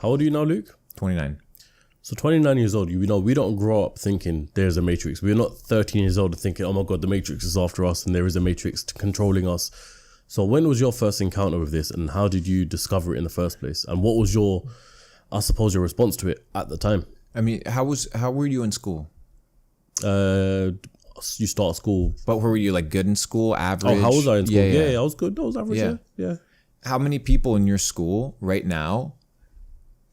How old are you now, Luke? 29. So 29 years old, you know, we don't grow up thinking there's a matrix. We're not 13 years old and thinking, oh my God, the matrix is after us and there is a matrix controlling us. So when was your first encounter with this and how did you discover it in the first place? And what was your response to it at the time? I mean, how were you in school? You start school. But were you like good in school, average? Oh, how was I in school? Yeah, Yeah, I was good. I was average. Yeah. How many people in your school right now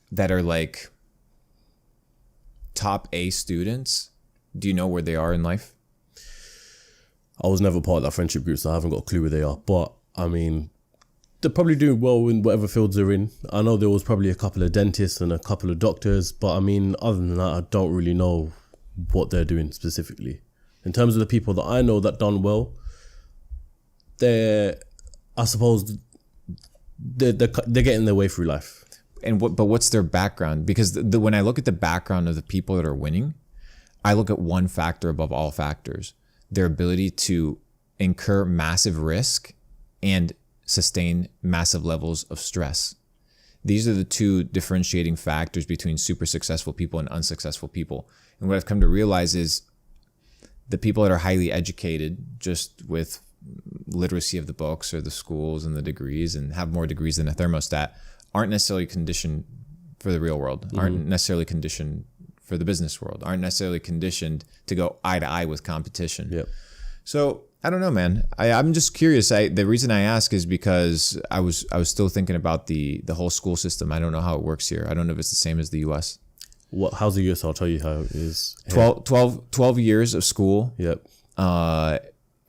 that are like top A students, do you know where they are in life? I was never part of that friendship group, so I haven't got a clue where they are. But I mean, they're probably doing well in whatever fields they're in. I know there was probably a couple of dentists and a couple of doctors, but I mean, other than that, I don't really know what they're doing specifically. In terms of the people that I know that done well, I suppose they're getting their way through life. And what's their background? Because when I look at the background of the people that are winning, I look at one factor above all factors: their ability to incur massive risk and sustain massive levels of stress. These are the two differentiating factors between super successful people and unsuccessful people. And what I've come to realize is the people that are highly educated, just with literacy of the books or the schools and the degrees, and have more degrees than a thermostat, aren't necessarily conditioned for the real world, aren't necessarily conditioned for the business world, aren't necessarily conditioned to go eye to eye with competition. Yep. So I don't know, man. I'm just curious. The reason I ask is because I was still thinking about the whole school system. I don't know how it works here. I don't know if it's the same as the US. How's the US? I'll tell you how it is. 12 years of school. Yep.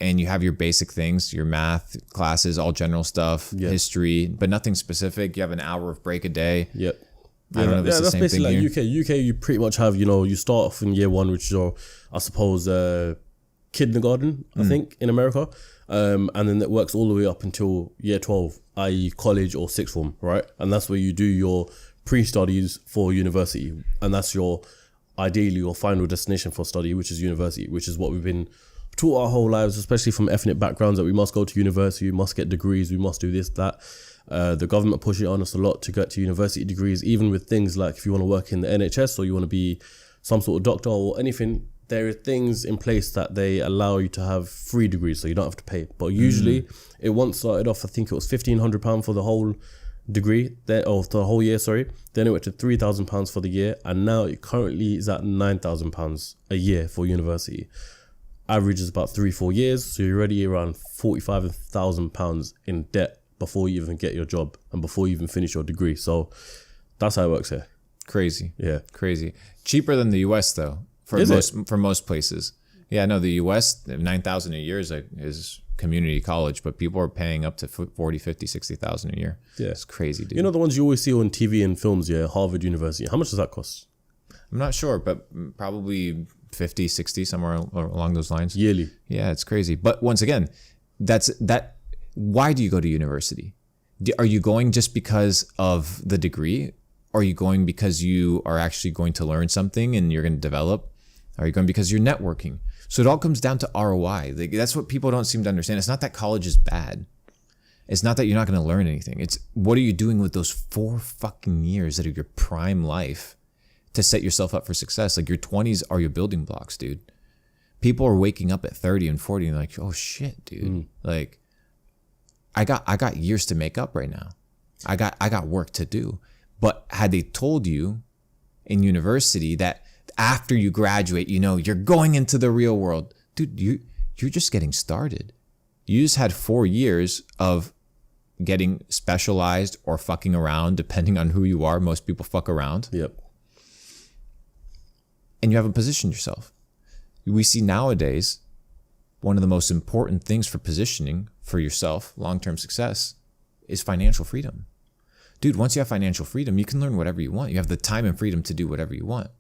And you have your basic things, your math classes, all general stuff, history, but nothing specific. You have an hour of break a day. Yep. I don't know if it's the same thing like here. UK, you pretty much have, you start off in year one, which is your, I suppose, kindergarten, I think, in America. And then it works all the way up until year 12, i.e. college or sixth form, right? And that's where you do your pre-studies for university. And that's ideally your final destination for study, which is university, which is what we've been taught our whole lives, especially from ethnic backgrounds, that we must go to university, we must get degrees, we must do this, that. The government push it on us a lot to get to university degrees, even with things like if you want to work in the NHS or you want to be some sort of doctor or anything, there are things in place that they allow you to have free degrees, so you don't have to pay. But usually it once started off, I think it was £1,500 for the whole degree, or the whole year, sorry. Then it went to £3,000 for the year, and now it currently is at £9,000 a year for university. Average is about 3-4 years, so you're already around £45,000 in debt before you even get your job and before you even finish your degree. So that's how it works here. Crazy. Yeah. Crazy. Cheaper than the US though, for most places. Yeah, no, the US, $9,000 a year is community college, but people are paying up to 40, 50, 60,000 a year. Yeah. It's crazy, dude. You know the ones you always see on TV and films, Harvard University. How much does that cost? I'm not sure, but probably 50, 60, somewhere along those lines. Yearly. Yeah, it's crazy. But once again, why do you go to university? Are you going just because of the degree? Are you going because you are actually going to learn something and you're going to develop? Are you going because you're networking? So it all comes down to ROI. That's what people don't seem to understand. It's not that college is bad. It's not that you're not going to learn anything. It's what are you doing with those 4 fucking years that are your prime life to set yourself up for success? Like your 20s are your building blocks, dude. People are waking up at 30 and 40 and like, oh shit, dude. Like I got years to make up right now. I got work to do. But had they told you in university that after you graduate, you're going into the real world, dude, you're just getting started. You just had 4 years of getting specialized or fucking around, depending on who you are. Most people fuck around. Yep. And you haven't positioned yourself. We see nowadays one of the most important things for positioning for yourself, long-term success, is financial freedom. Dude, once you have financial freedom, you can learn whatever you want. You have the time and freedom to do whatever you want.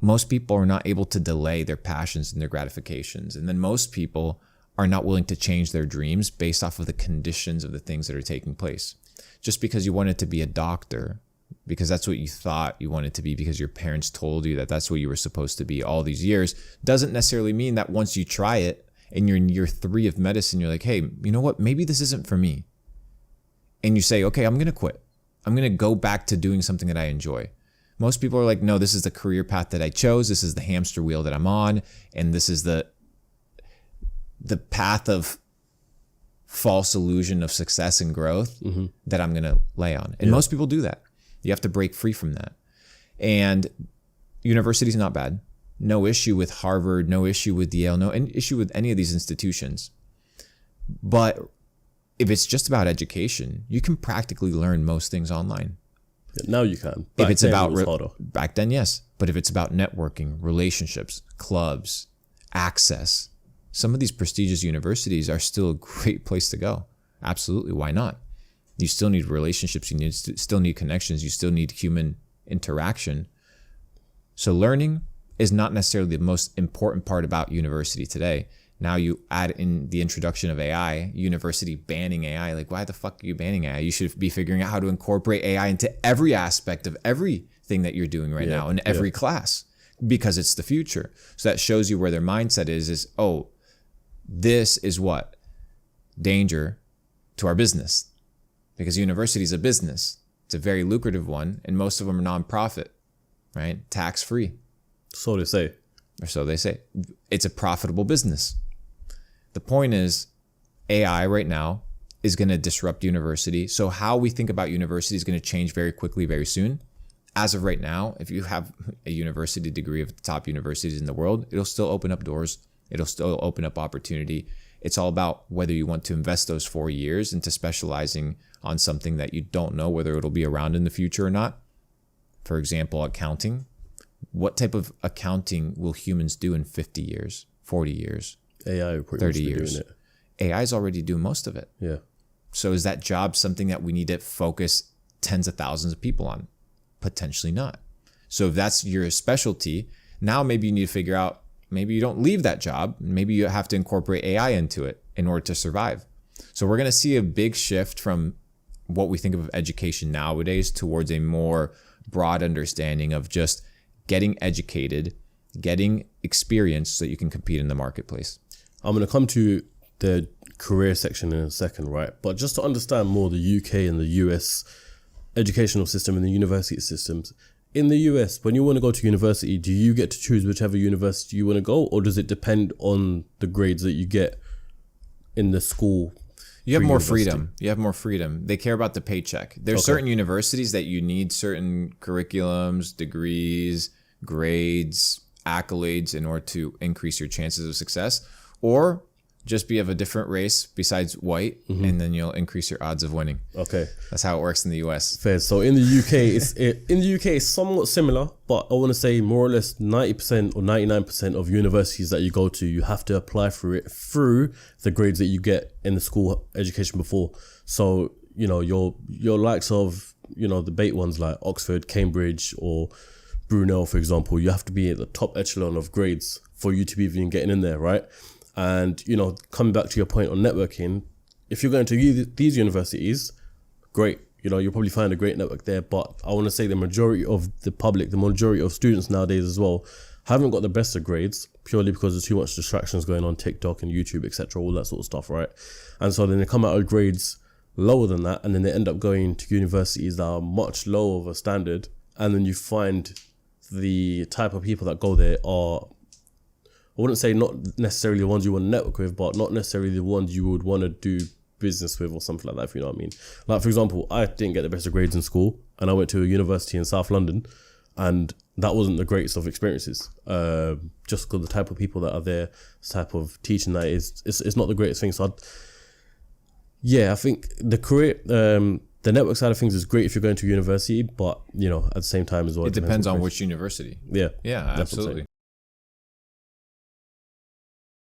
Most people are not able to delay their passions and their gratifications. And then most people are not willing to change their dreams based off of the conditions of the things that are taking place. Just because you wanted to be a doctor, because that's what you thought you wanted to be, because your parents told you that that's what you were supposed to be all these years, doesn't necessarily mean that once you try it and you're in year 3 of medicine, you're like, hey, you know what? Maybe this isn't for me. And you say, okay, I'm going to quit. I'm going to go back to doing something that I enjoy. Most people are like, no, this is the career path that I chose. This is the hamster wheel that I'm on. And this is the path of false illusion of success and growth that I'm going to lay on. And most people do that. You have to break free from that. And university is not bad. No issue with Harvard, no issue with Yale, no issue with any of these institutions. But if it's just about education, you can practically learn most things online. Now you can. If it's about back then, yes. But if it's about networking, relationships, clubs, access, some of these prestigious universities are still a great place to go. Absolutely. Why not? You still need relationships. You still need connections. You still need human interaction. So learning is not necessarily the most important part about university today. Now you add in the introduction of AI, university banning AI. Like, why the fuck are you banning AI? You should be figuring out how to incorporate AI into every aspect of everything that you're doing right now in every class, because it's the future. So that shows you where their mindset is, oh, this is what? Danger to our business. Because university is a business. It's a very lucrative one, and most of them are nonprofit, right? Tax-free. So they say. Or so they say. It's a profitable business. The point is, AI right now is going to disrupt university. So how we think about university is going to change very quickly, very soon. As of right now, if you have a university degree of the top universities in the world, it'll still open up doors. It'll still open up opportunity. It's all about whether you want to invest those 4 years into specializing on something that you don't know whether it'll be around in the future or not. For example, accounting. What type of accounting will humans do in 50 years, 40 years, AI will 30 years? Doing it. AI is already doing most of it. Yeah. So is that job something that we need to focus tens of thousands of people on? Potentially not. So if that's your specialty, now maybe you need to figure out, maybe you don't leave that job. Maybe you have to incorporate AI into it in order to survive. So we're going to see a big shift from what we think of education nowadays towards a more broad understanding of just getting educated, getting experience so that you can compete in the marketplace. I'm going to come to the career section in a second, right? But just to understand more the UK and the US educational system and the university systems. In the US, when you want to go to university, do you get to choose whichever university you want to go, or does it depend on the grades that you get in the school? You have more freedom. You have more freedom. They care about the paycheck. There's certain universities that you need certain curriculums, degrees, grades, accolades in order to increase your chances of success, or just be of a different race besides white, and then you'll increase your odds of winning. Okay, that's how it works in the US. Fair. So in the UK, it's somewhat similar, but I want to say more or less 90% or 99% of universities that you go to, you have to apply for it through the grades that you get in the school education before. So your likes of the bait ones like Oxford, Cambridge, or Brunel, for example, you have to be at the top echelon of grades for you to be even getting in there, right? And, coming back to your point on networking, if you're going to these universities, great. You'll probably find a great network there. But I want to say the majority of the public, the majority of students nowadays as well, haven't got the best of grades purely because there's too much distractions going on TikTok and YouTube, etc., all that sort of stuff, right? And so then they come out of grades lower than that, and then they end up going to universities that are much lower of a standard. And then you find the type of people that go there are, I wouldn't say not necessarily the ones you want to network with, but not necessarily the ones you would want to do business with or something like that, if you know what I mean. Like, for example, I didn't get the best of grades in school, and I went to a university in South London, and that wasn't the greatest of experiences. Just because the type of people that are there, the type of teaching that is, it's not the greatest thing. So I think the career, the network side of things is great if you're going to university, but at the same time as well, it depends on which university. Yeah, absolutely.